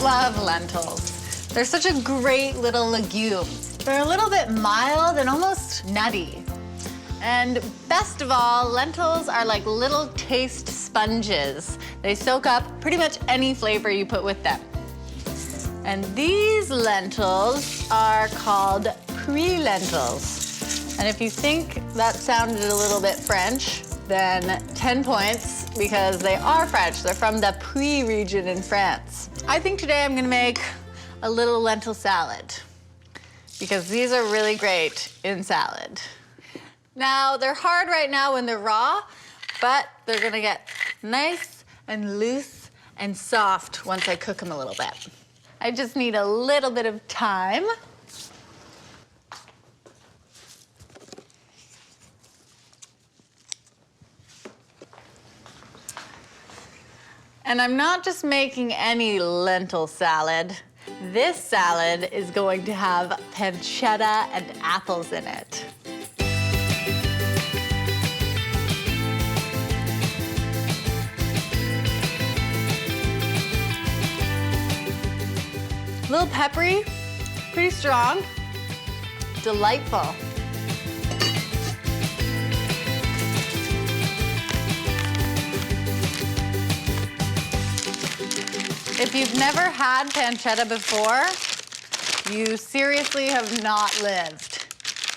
love lentils. They're such a great little legume. They're a little bit mild and almost nutty. And best of all, lentils are like little taste sponges. They soak up pretty much any flavor you put with them. And these lentils are called Brie lentils. And if you think that sounded a little bit French, then 10 points, because they are French. They're from the Brie region in France. I think today I'm gonna make a little lentil salad, because these are really great in salad. Now, they're hard right now when they're raw, but they're gonna get nice and loose and soft once I cook them a little bit. I just need a little bit of time. And I'm not just making any lentil salad. This salad is going to have pancetta and apples in it. A little peppery, pretty strong, delightful. If you've never had pancetta before, you seriously have not lived.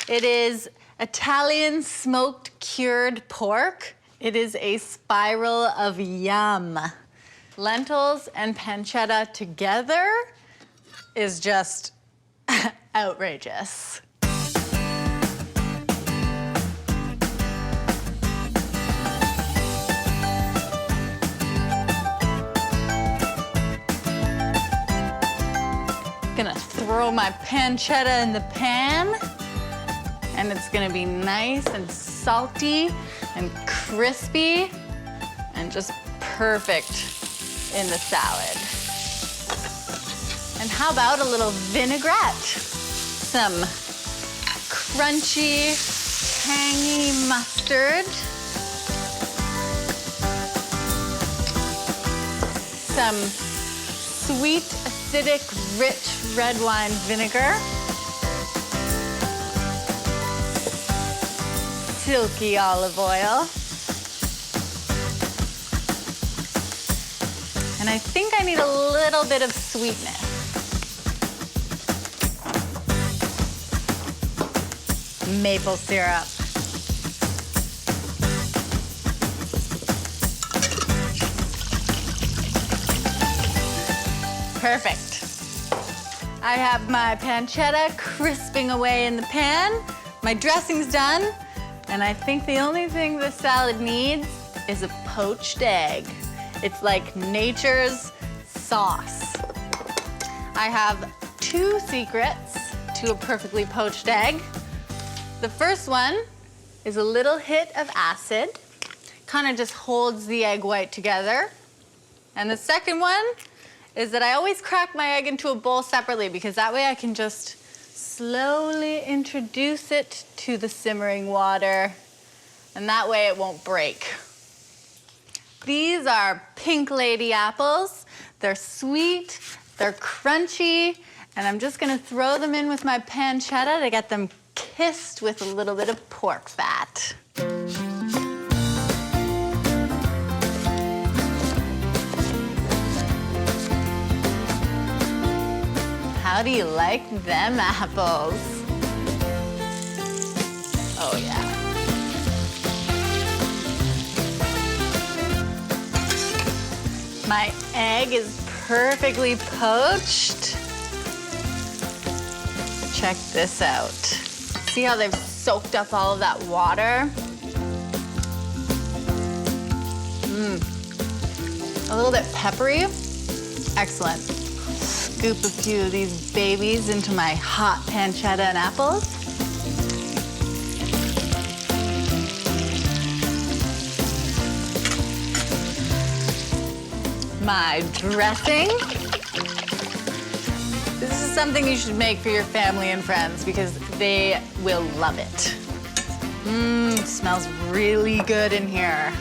It is Italian smoked cured pork. It is a spiral of yum. Lentils and pancetta together is just outrageous. Gonna throw my pancetta in the pan, and it's gonna be nice and salty and crispy and just perfect in the salad. And how about a little vinaigrette? Some crunchy, tangy mustard. Some sweet, acidic, rich red wine vinegar. Silky olive oil. And I think I need a little bit of sweetness. Maple syrup. Perfect. I have my pancetta crisping away in the pan. My dressing's done. And I think the only thing this salad needs is a poached egg. It's like nature's sauce. I have 2 secrets to a perfectly poached egg. The first one is a little hit of acid. Kind of just holds the egg white together. And the second one is that I always crack my egg into a bowl separately, because that way I can just slowly introduce it to the simmering water, and that way it won't break. These are Pink Lady apples. They're sweet, they're crunchy, and I'm just gonna throw them in with my pancetta to get them kissed with a little bit of pork fat. How do you like them apples? Oh yeah. My egg is perfectly poached. Check this out. See how they've soaked up all of that water? A little bit peppery. Excellent. Scoop a few of these babies into my hot pancetta and apples. My dressing. This is something you should make for your family and friends, because they will love it. It smells really good in here.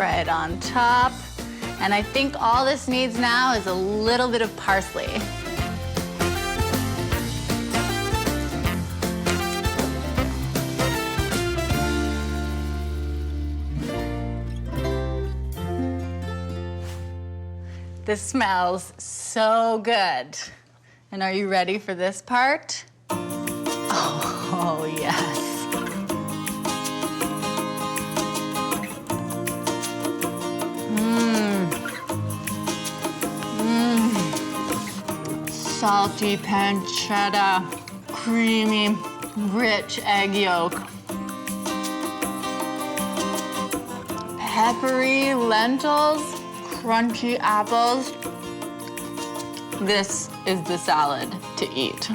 right on top. And I think all this needs now is a little bit of parsley. This smells so good. And are you ready for this part? Oh, yes. Salty pancetta, creamy, rich egg yolk. Peppery lentils, crunchy apples. This is the salad to eat.